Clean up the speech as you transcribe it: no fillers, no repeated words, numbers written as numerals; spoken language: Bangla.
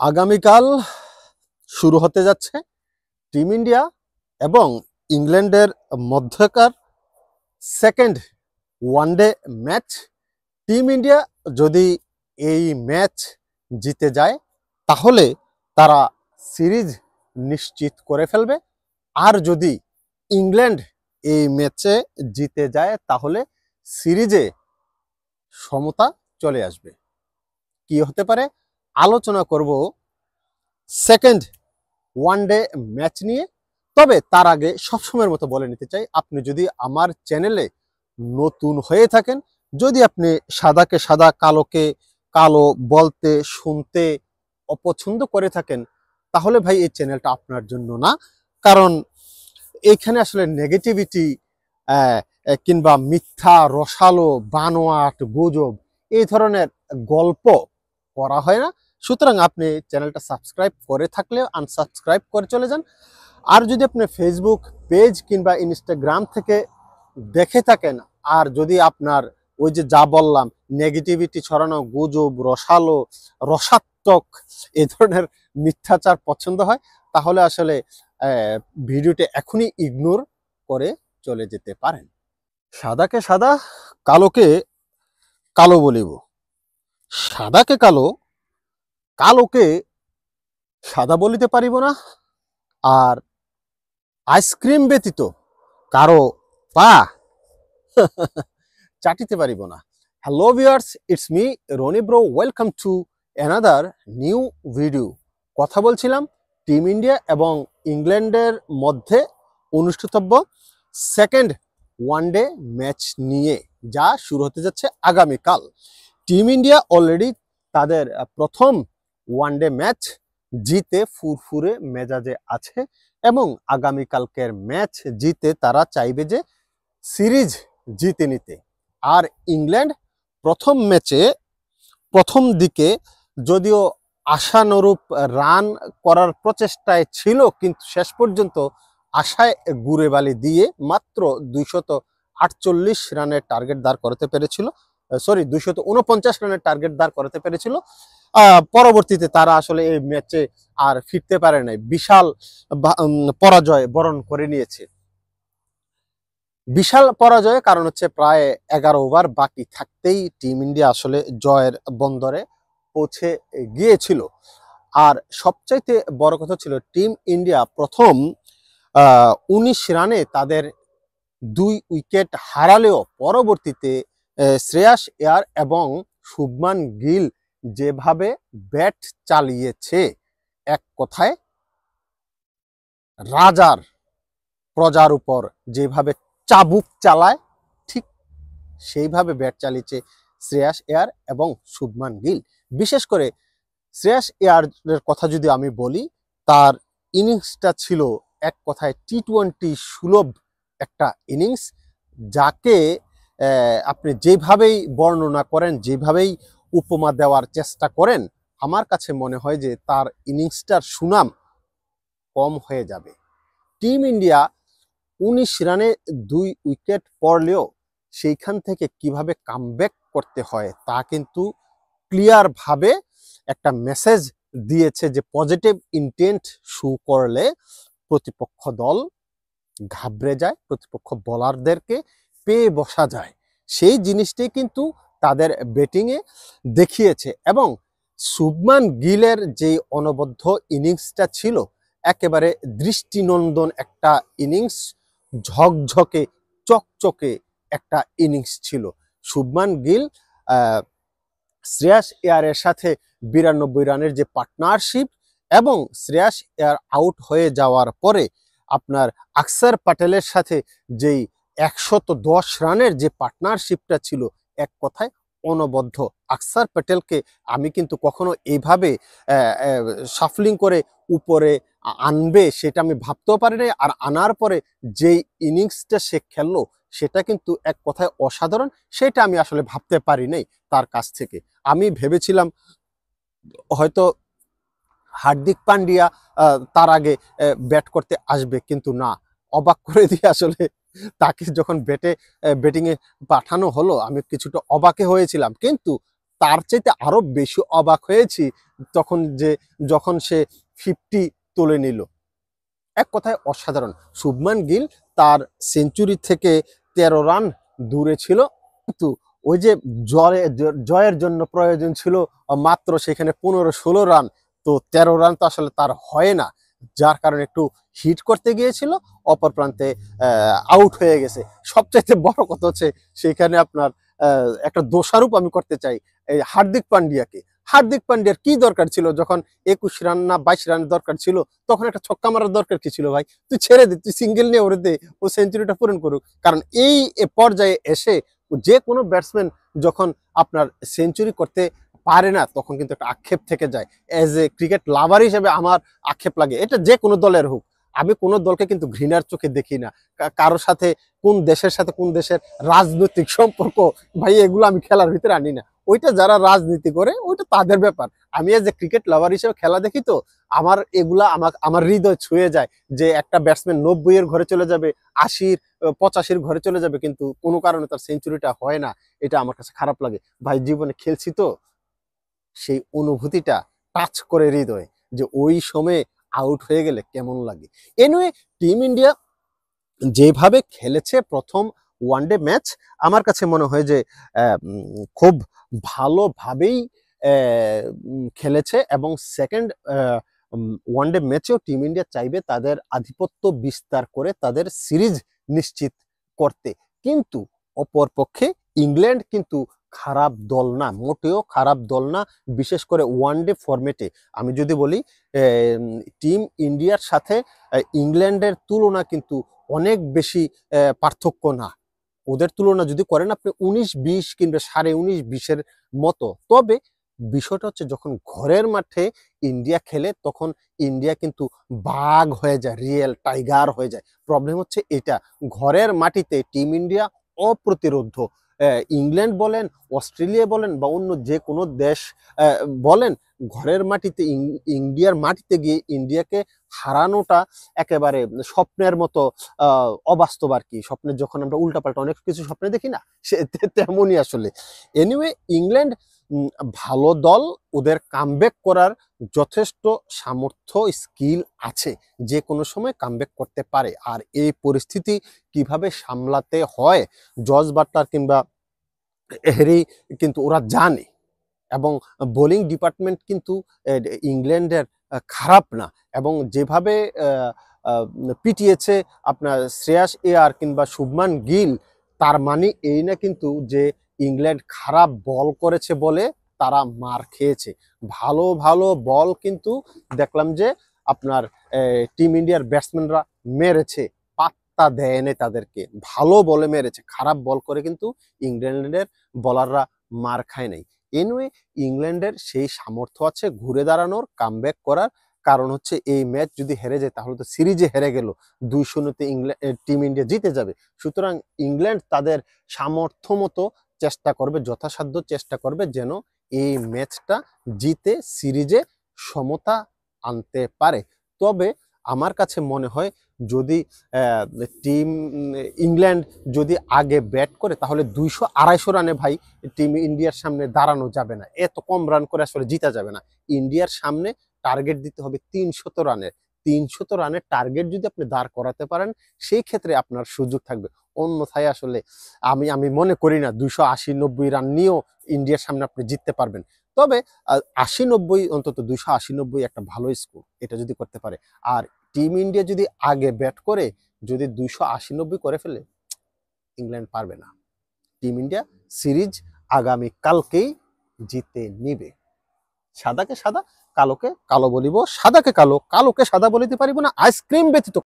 আগামীকাল শুরু হতে যাচ্ছে টিম ইন্ডিয়া এবং ইংল্যান্ডের মধ্যকার second one day match. Team India যদি এই ম্যাচ জিতে যায় তাহলে তারা সিরিজ নিশ্চিত করে ফেলবে, আর যদি ইংল্যান্ড এই ম্যাচে জিতে যায় তাহলে সিরিজে সমতা চলে আসবে। কি হতে পারে আলোচনা করব সেকেন্ড ওয়ানডে ম্যাচ নিয়ে। তবে তার আগে সবসময়ের মতো বলে নিতে চাই, আপনি যদি আমার চ্যানেলে নতুন হয়ে থাকেন, যদি আপনি সাদাকে সাদা কালোকে কালো বলতে শুনতে অপছন্দ করে থাকেন, তাহলে ভাই এই চ্যানেলটা আপনার জন্য না। কারণ এইখানে আসলে নেগেটিভিটি কিংবা মিথ্যা রসালো বানোয়াট গুজব এই ধরনের গল্প করা হয় না। সুতরাং আপনি চ্যানেলটা সাবস্ক্রাইব করে থাকলে আনসাবস্ক্রাইব করে চলে যান। আর যদি আপনি ফেসবুক পেজ কিংবা ইনস্টাগ্রাম থেকে দেখে থাকেন, আর যদি আপনার ওই যে যা বললাম নেগেটিভিটি ছড়ানো গুজব রসালো রসাত্মক এই ধরনের মিথ্যাচার পছন্দ হয়, তাহলে আসলে ভিডিওটি এখনই ইগনোর করে চলে যেতে পারেন। সাদাকে সাদা কালোকে কালো বলিব, সাদাকে কালো কালোকে সাদা বলিতে পারিব না, আর আইসক্রিম ব্যতীত কারো পা চাটিতে পারিব না। Hello viewers, it's me Roni bro, welcome to another new video. কথা বলছিলাম টিম ইন্ডিয়া এবং ইংল্যান্ডের মধ্যে অনুষ্ঠিতব্য সেকেন্ড ওয়ানডে ম্যাচ নিয়ে, যা শুরু হতে যাচ্ছে আগামীকাল। টিম ইন্ডিয়া অলরেডি তাদের প্রথম ওয়ানডে ম্যাচ জিতে ফুরফুরে মেজাজে আছে এবং আগামীকালকের ম্যাচ জিতে তারা চাইবে যে সিরিজ জিতে নিতে। আর ইংল্যান্ড প্রথম ম্যাচে প্রথম দিকে যদিও আশানুরূপ রান করার প্রচেষ্টায় ছিল, কিন্তু শেষ পর্যন্ত আশায় গুড়ে বালি দিয়ে মাত্র 248 রানের টার্গেট দাঁড় করাতে পেরেছিল, 249 রানের টার্গেট দাঁড় করাতে পেরেছিল। পরবর্তীতে তারা আসলে এই ম্যাচে আর ফিরতে পারে নাই, বিশাল পরাজয় বরণ করে নিয়েছে। বিশাল পরাজয় কারণ হচ্ছে প্রায় 11 ওভার বাকি থাকতেই টিম ইন্ডিয়া আসলে জয়ের বন্দরে পৌঁছে গিয়েছিল। আর সবচাইতে বড় কথা ছিল টিম ইন্ডিয়া প্রথম 19 রানে তাদের 2 উইকেট হারালেও পরবর্তীতে শ্রেয়াস আয়ার এবং শুভমান গিল যেভাবে ব্যাট চালিয়েছে, এক কথায় রাজার প্রজার উপর যেভাবে চাবুক চালায় ঠিক সেইভাবে ব্যাট চালিয়েছে শ্রেয়াস আয়ার এবং শুভমান গিল। বিশেষ করে শ্রেয়াস আয়ারের কথা যদি আমি বলি, তার ইনিংসটা ছিল এক কথায় টি-20 সুলভ একটা ইনিংস, যাকে আপনি যেভাবেই বর্ণনা করেন, যেভাবেই উপমা দেওয়ার চেষ্টা করেন, আমার কাছে মনে হয় যে তার ইনিংসটার সুনাম কম হয়ে যাবে। টিম ইন্ডিয়া 19 রানে 2 উইকেট পড়লেও সেইখান থেকে কিভাবে কামব্যাক করতে হয় তা কিন্তু ক্লিয়ার ভাবে একটা মেসেজ দিয়েছে যে পজিটিভ ইন্টেন্ট শো করলে প্রতিপক্ষ দল ঘাবড়ে যায়, প্রতিপক্ষ বোলারদেরকে পেয়ে বসা যায়। সেই জিনিসটাই কিন্তু তাদের ব্যাটিংয়ে দেখিয়েছে এবং শুভমান গিলের যে অনবদ্য ইনিংসটা ছিল একেবারে দৃষ্টিনন্দন একটা ইনিংস, ঝকঝকে চকচকে একটা ইনিংস ছিল। শুভমান গিল শ্রেয়াস আয়ারের সাথে 92 রানের যে পার্টনারশিপ এবং শ্রেয়াস আয়ার আউট হয়ে যাওয়ার পরে আপনার আকসার প্যাটেলের সাথে যেই 110 রানের যে পার্টনারশিপটা ছিল, এক কথায় অনবদ্য। আকসার প্যাটেলকে আমি কিন্তু কখনো এইভাবে শাফলিং করে উপরে আনবে সেটা আমি ভাবতেও পারি নাই, আর আনার পরে যেই ইনিংসটা সে খেললো সেটা কিন্তু এক কথায় অসাধারণ, সেটা আমি আসলে ভাবতে পারি নাই তার কাছ থেকে। আমি ভেবেছিলাম হয়তো হার্দিক পান্ডিয়া তার আগে ব্যাট করতে আসবে, কিন্তু না, অবাক করে দিয়ে আসলে তাকে যখন ব্যাটিংয়ে পাঠানো হলো আমি কিছুটা অবাকে হয়েছিলাম। কিন্তু তার চাইতে আরো বেশি অবাক হয়েছি যখন সে 50 তুলে নিল। এক কথায় অসাধারণ। শুভমান গিল তার সেঞ্চুরি থেকে 13 রান দূরে ছিল, কিন্তু ওই যে জয়ের জন্য প্রয়োজন ছিল মাত্র সেখানে 15-16 রান, তো 13 রান তো আসলে তার হয় না, যার কারণে একটু হিট করতে গিয়েছিল, অপর প্রান্তে আউট হয়ে গেছে। সবচাইতে বড় কথা হচ্ছে সেখানে আপনার একটা দোষারোপ আমি করতে চাই এই হার্দিক পান্ডিয়াকে। হার্দিক পান্ডিয়ার কি দরকার ছিল, যখন 21 রান না 22 রানের দরকার ছিল, তখন একটা ছক্কা মারার দরকার কি ছিল ভাই? তুই ছেড়ে দে, তুই সিঙ্গেল নিয়ে ওরে দে, ও সেঞ্চুরিটা পূরণ করুক। কারণ এই পর্যায়ে এসে যে কোনো ব্যাটসম্যান যখন আপনার সেঞ্চুরি করতে পারে না, তখন কিন্তু একটা আক্ষেপ থেকে যায়। এজ এ ক্রিকেট লাভার হিসেবে আমার আক্ষেপ লাগে, এটা যে কোনো দলের হোক। আমি কোনো দলকে কিন্তু ঘৃণার চোখে দেখি না। কারোর সাথে কোন দেশের রাজনৈতিক সম্পর্ক, ভাই এগুলো আমি খেলার ভিতরে আনি না। ওইটা যারা রাজনীতি করে ওইটা তাদের ব্যাপার। আমি এজ এ ক্রিকেট লাভার হিসেবে খেলা দেখি, তো আমার এগুলা আমার হৃদয় ছুঁয়ে যায় যে একটা ব্যাটসম্যান 90 এর ঘরে চলে যাবে, 80 85 ঘরে চলে যাবে, কিন্তু কোনো কারণে তার সেঞ্চুরিটা হয় না। এটা আমার কাছে খারাপ লাগে। ভাই জীবনে খেলছি তো, সেই অনুভূতিটা টাচ করে হৃদয়, যে ওই সময়ে আউট হয়ে গেলে কেমন লাগে। এনিওয়ে, টিম ইন্ডিয়া যেভাবে খেলেছে প্রথম ওয়ানডে ম্যাচ, আমার কাছে মনে হয় যে খুব ভালোভাবেই খেলেছে, এবং সেকেন্ড ওয়ানডে ম্যাচেও টিম ইন্ডিয়া চাইবে তাদের আধিপত্য বিস্তার করে তাদের সিরিজ নিশ্চিত করতে। কিন্তু অপরপক্ষে ইংল্যান্ড কিন্তু খারাপ দল না, মোটেও খারাপ দল না। বিশেষ করে ওয়ানডে ফরম্যাটে আমি যদি বলি, টিম ইন্ডিয়ার সাথে ইংল্যান্ডের তুলনা কিন্তু অনেক বেশি পার্থক্য না। ওদের তুলনা যদি করেন আপনি 19-20 কিংবা 19.5-20-এর মতো। তবে বিষয়টা হচ্ছে যখন ঘরের মাঠে ইন্ডিয়া খেলে, তখন ইন্ডিয়া কিন্তু বাঘ হয়ে যায়, রিয়েল টাইগার হয়ে যায়। প্রবলেম হচ্ছে এটা, ঘরের মাটিতে টিম ইন্ডিয়া অপ্রতিরোধ্য। ইংল্যান্ড বলেন, অস্ট্রেলিয়া বলেন, বা অন্য যে কোনো দেশ বলেন, ঘরের মাটিতে ইন্ডিয়ার মাটিতে গিয়ে ইন্ডিয়াকে হারানোটা একেবারে স্বপ্নের মতো অবাস্তব আর কি। স্বপ্নে যখন আমরা উল্টাপাল্টা অনেক কিছু স্বপ্নে দেখি না, সে তেমনই আসলে। এনিওয়ে, ইংল্যান্ড ভালো দল, ওদের কামব্যাক করার যথেষ্ট সামর্থ্য, স্কিল আছে, যে কোনো সময় কামব্যাক করতে পারে। আর এই পরিস্থিতি কিভাবে সামলাতে হয়, জস বাটলার কিংবা হ্যারি কিন্তু ওরা জানে, এবং বোলিং ডিপার্টমেন্ট কিন্তু ইংল্যান্ডের খারাপ না, এবং যেভাবে পিটিয়েছে আপনার শ্রেয়াস আয়ার কিংবা শুভমান গিল, তার মানে এই না কিন্তু যে ইংল্যান্ড খারাপ বল করেছে বলে তারা মার খেয়েছে। ভালো ভালো বল কিন্তু দেখলাম যে আপনার টিম ইন্ডিয়ার ব্যাটসম্যানরা মেরেছে, পাত্তা দেয়নি তাদেরকে, ভালো বলে মেরেছে। খারাপ বল করে কিন্তু ইংল্যান্ডের বলাররা মার খায় নাই। এনিওয়ে, ইংল্যান্ডের সেই সামর্থ্য আছে ঘুরে দাঁড়ানোর, কামব্যাক করার। কারণ হচ্ছে এই ম্যাচ যদি হেরে যায় তাহলে তো সিরিজে হেরে গেল, 2-0-তে টিম ইন্ডিয়া জিতে যাবে। সুতরাং ইংল্যান্ড তাদের সামর্থ্য মতো চেষ্টা করবে, যথাসাধ্য চেষ্টা করবে যেন এই ম্যাচটা জিতে সিরিজে সমতা আনতে পারে। তবে আমার কাছে মনে হয় যদি টিম ইংল্যান্ড যদি আগে ব্যাট করে, তাহলে 200-250 রানে ভাই টিম ইন্ডিয়ার সামনে দাঁড়ানো যাবে না, এত কম রান করে আসলে জিতা যাবে না। ইন্ডিয়ার সামনে টার্গেট দিতে হবে 300 রানের। 300 রানের টার্গেট যদি আপনি দাঁড় করাতে পারেন, সেই ক্ষেত্রে আপনার সুযোগ থাকবে। অন্যথায় আসলে আমি মনে করি না 280-90 রান নিয়েও ইন্ডিয়ার সামনে আপনি জিততে পারবেন। তবে 80-90, অন্তত 280-90 একটা ভালো স্কোর, এটা যদি করতে পারে। আর টিম ইন্ডিয়া যদি আগে ব্যাট করে যদি 280-90 করে ফেলে, ইংল্যান্ড পারবে না। টিম ইন্ডিয়া সিরিজ আগামী কালকেই জিতে নিবে। সাদাকে সাদা, কালোকে কালো বলিব, সাদাকে কালো, কালোকে সাদা বলিতে পারিব না, আইসক্রিম ব্যতীত